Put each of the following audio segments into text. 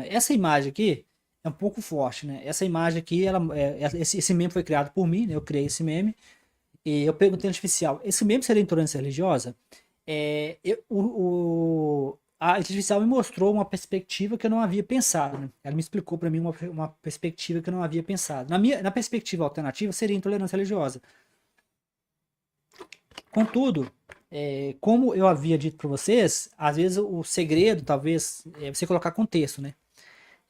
Essa imagem aqui é um pouco forte, né? Essa imagem aqui, esse meme foi criado por mim, né? Eu criei esse meme. E eu perguntei no artificial, esse meme seria intolerância religiosa? A inteligência artificial me mostrou uma perspectiva que eu não havia pensado, né? Ela me explicou para mim uma perspectiva que eu não havia pensado. Na perspectiva alternativa, seria intolerância religiosa. Contudo, como eu havia dito para vocês, às vezes o segredo, talvez, é você colocar contexto, né?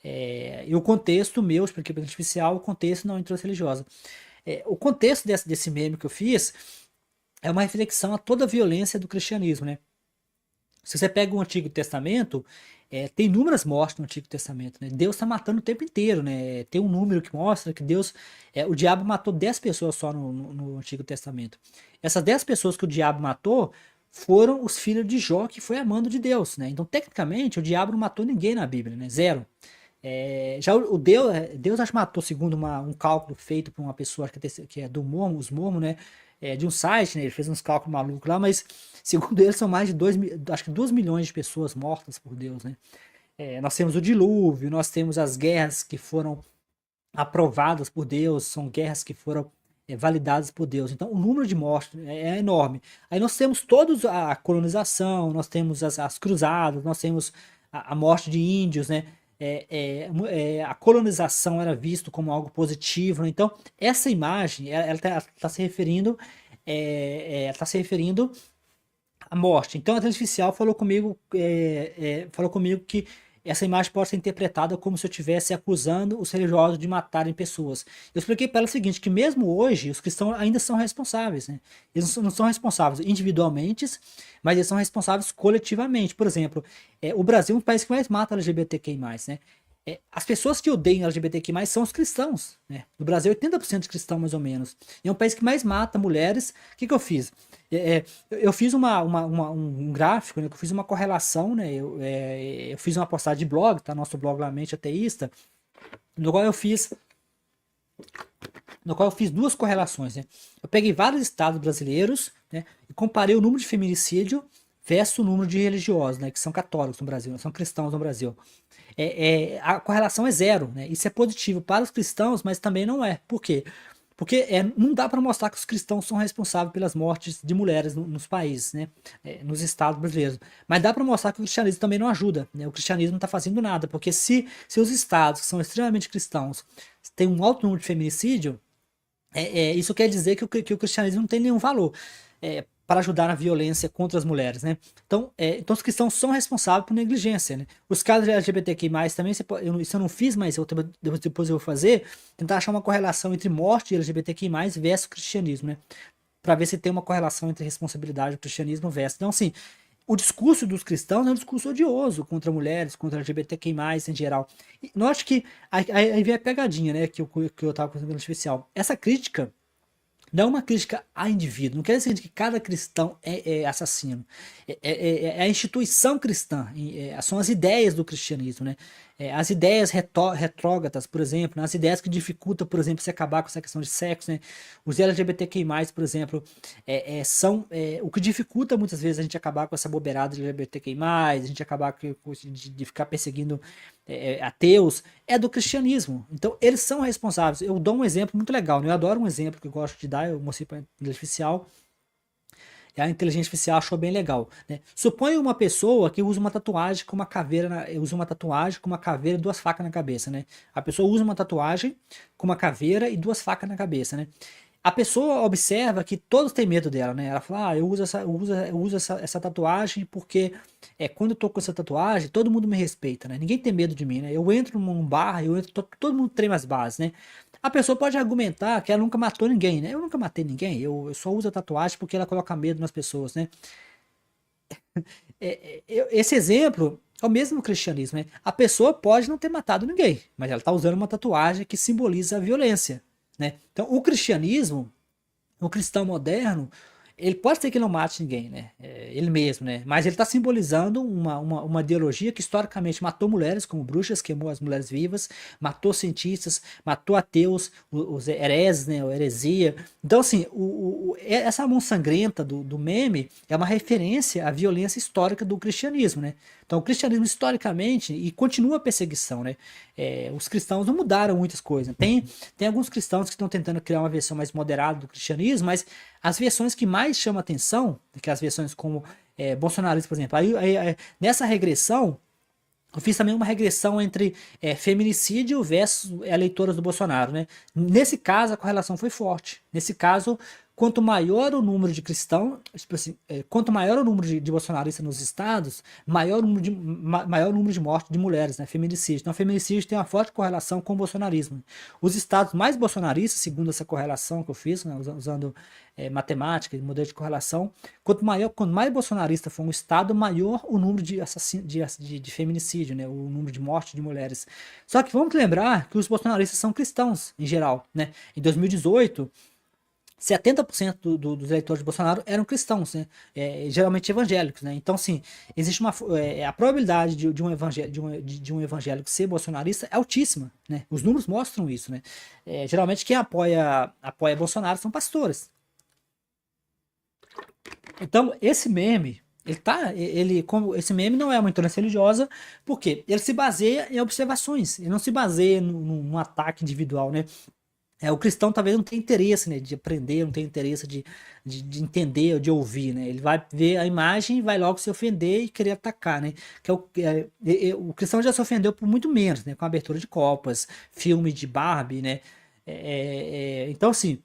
E o contexto meu, expliquei para artificial, o contexto não é intolerância religiosa. O contexto desse meme que eu fiz é uma reflexão a toda a violência do cristianismo, né? Se você pega o Antigo Testamento, tem inúmeras mortes no Antigo Testamento, né? Deus está matando o tempo inteiro, né? Tem um número que mostra que Deus, o diabo matou 10 pessoas só no Antigo Testamento. Essas 10 pessoas que o diabo matou foram os filhos de Jó, que foi amando de Deus, né? Então, tecnicamente, o diabo não matou ninguém na Bíblia, né? Zero. Já o Deus acho que matou, segundo um cálculo feito por uma pessoa que é do Mormon, os Mormon, né? De um site, né? Ele fez uns cálculos malucos lá, mas segundo ele são mais de acho que 2 milhões de pessoas mortas por Deus, né? Nós temos o dilúvio, nós temos as guerras que foram aprovadas por Deus, são guerras que foram validadas por Deus. Então, o número de mortes é enorme. Aí nós temos todos a colonização, nós temos as cruzadas, nós temos a morte de índios, né? A colonização era visto como algo positivo, né? Então, essa imagem, ela está se referindo, tá se referindo à morte. Então, a inteligência artificial falou comigo que essa imagem pode ser interpretada como se eu estivesse acusando os religiosos de matarem pessoas. Eu expliquei para ela o seguinte, que mesmo hoje os cristãos ainda são responsáveis, né? Eles não são responsáveis individualmente, mas eles são responsáveis coletivamente. Por exemplo, o Brasil é um país que mais mata LGBTQI+, né? As pessoas que odeiam LGBTQI+, são os cristãos, né? No Brasil, 80% de cristãos, mais ou menos. E é um país que mais mata mulheres. O que eu fiz? Eu fiz um gráfico, né? Eu fiz uma correlação, né? Eu fiz uma postagem de blog, tá? Nosso blog lá, Mente Ateísta, no qual eu fiz duas correlações, né? Eu peguei vários estados brasileiros, né, e comparei o número de feminicídio versus o número de religiosos, né, que são católicos no Brasil, né, são cristãos no Brasil. A correlação é zero, né? Isso é positivo para os cristãos, mas também não é. Por quê? Porque não dá para mostrar que os cristãos são responsáveis pelas mortes de mulheres nos países, né? Nos estados brasileiros. Mas dá para mostrar que o cristianismo também não ajuda, né? O cristianismo não está fazendo nada, porque se os estados, que são extremamente cristãos, têm um alto número de feminicídio, isso quer dizer que o cristianismo não tem nenhum valor para ajudar na violência contra as mulheres, né? Então os cristãos são responsáveis por negligência, né? Os casos de LGBTQI+, também, isso eu não fiz, mas depois eu vou fazer, tentar achar uma correlação entre morte de LGBTQI+, versus cristianismo, né? Para ver se tem uma correlação entre responsabilidade do cristianismo versus. Então, assim, o discurso dos cristãos é um discurso odioso contra mulheres, contra LGBTQI+, em geral. E note que aí vem a pegadinha, né, que eu tava com o artificial. Essa crítica não é uma crítica a indivíduo, não quer dizer que cada cristão é assassino. É a instituição cristã, são as ideias do cristianismo, né? As ideias retrógradas, por exemplo, né? As ideias que dificultam, por exemplo, se acabar com essa questão de sexo, né? Os LGBTQI+, por exemplo, são o que dificulta muitas vezes a gente acabar com essa bobeirada de LGBTQI+, a gente acabar de ficar perseguindo ateus, é do cristianismo. Então, eles são responsáveis. Eu dou um exemplo muito legal, né? Eu adoro um exemplo que eu gosto de dar, eu mostrei para a inteligência artificial, e a inteligência artificial achou bem legal, né? Suponha uma pessoa que usa uma tatuagem com uma caveira, usa uma tatuagem com uma caveira e duas facas na cabeça, né? A pessoa usa uma tatuagem com uma caveira e duas facas na cabeça, né? A pessoa observa que todos têm medo dela, né? Ela fala, eu uso essa tatuagem porque quando eu tô com essa tatuagem, todo mundo me respeita, né? Ninguém tem medo de mim, né? Eu entro num bar, todo mundo treme as bases, né? A pessoa pode argumentar que ela nunca matou ninguém, né? Eu nunca matei ninguém, eu só uso a tatuagem porque ela coloca medo nas pessoas, né? Esse exemplo é o mesmo no cristianismo, né? A pessoa pode não ter matado ninguém, mas ela tá usando uma tatuagem que simboliza a violência, né? Então, o cristianismo, o cristão moderno, Ele pode ser que ele não mate ninguém, né? Ele mesmo, né? Mas ele está simbolizando uma ideologia que historicamente matou mulheres como bruxas, queimou as mulheres vivas, matou cientistas, matou ateus, os hereses, né? A heresia. Então, assim, essa mão sangrenta do meme é uma referência à violência histórica do cristianismo, né? Então, o cristianismo historicamente e continua a perseguição, né? Os cristãos não mudaram muitas coisas. Tem alguns cristãos que estão tentando criar uma versão mais moderada do cristianismo, mas as versões que mais chamam atenção, que as versões como bolsonaristas, por exemplo, nessa regressão, eu fiz também uma regressão entre feminicídio versus eleitoras do Bolsonaro, né? Nesse caso, a correlação foi forte. Nesse caso, quanto maior o número de cristãos, tipo assim, quanto maior o número de bolsonaristas nos estados, maior o número de mortes de mulheres, né? Feminicídio. Então, feminicídio tem uma forte correlação com o bolsonarismo. Os estados mais bolsonaristas, segundo essa correlação que eu fiz, né, usando matemática e modelo de correlação, quanto mais bolsonarista for um estado, maior o número de feminicídio, né? O número de mortes de mulheres. Só que vamos lembrar que os bolsonaristas são cristãos, em geral, né? Em 2018, 70% dos eleitores de Bolsonaro eram cristãos, né? Geralmente evangélicos, né? Então, sim, existe a probabilidade de um evangélico ser bolsonarista é altíssima, né? Os números mostram isso, né? Geralmente quem apoia Bolsonaro são pastores. Então, esse meme, esse meme não é uma intolerância religiosa, porque ele se baseia em observações, ele não se baseia num ataque individual, né? O cristão talvez não tenha interesse, né, de aprender, não tenha interesse de entender ou de ouvir, né? Ele vai ver a imagem e vai logo se ofender e querer atacar, né? O cristão já se ofendeu por muito menos, né? Com a abertura de copas, filme de Barbie, né? Então, assim,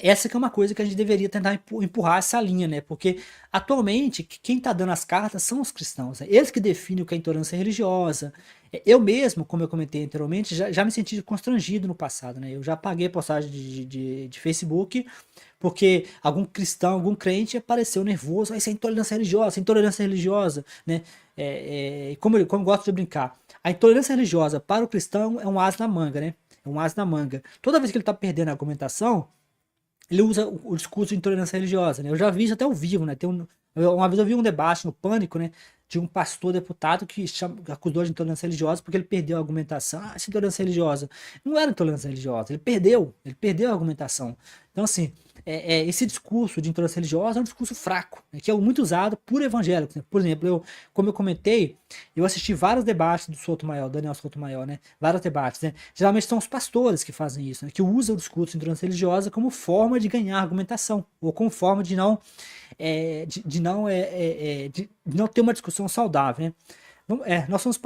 essa que é uma coisa que a gente deveria tentar empurrar essa linha, né? Porque atualmente quem está dando as cartas são os cristãos, né? Eles que definem o que é intolerância religiosa. Eu mesmo, como eu comentei anteriormente, já me senti constrangido no passado, né? Eu já apaguei postagem de Facebook porque algum cristão, algum crente apareceu nervoso. "Ah, isso é intolerância religiosa, né? Como eu gosto de brincar, a intolerância religiosa para o cristão é um as na manga, né? É um as na manga. Toda vez que ele está perdendo a argumentação, ele usa o discurso de intolerância religiosa, né? Eu já vi isso até ao vivo, né? Uma vez eu vi um debate no Pânico, né? De um pastor deputado que acusou de intolerância religiosa porque ele perdeu a argumentação. Ah, essa intolerância religiosa. Não era intolerância religiosa, ele perdeu a argumentação. Então, assim, esse discurso de intolerância religiosa é um discurso fraco, né, que é muito usado por evangélicos, né? Por exemplo, como eu comentei, eu assisti vários debates do Sotomayor, Daniel Sotomayor, né? Vários debates, né? Geralmente são os pastores que fazem isso, né? Que usam o discurso de intolerância religiosa como forma de ganhar argumentação, ou como forma de não ter uma discussão saudável, né? Nós somos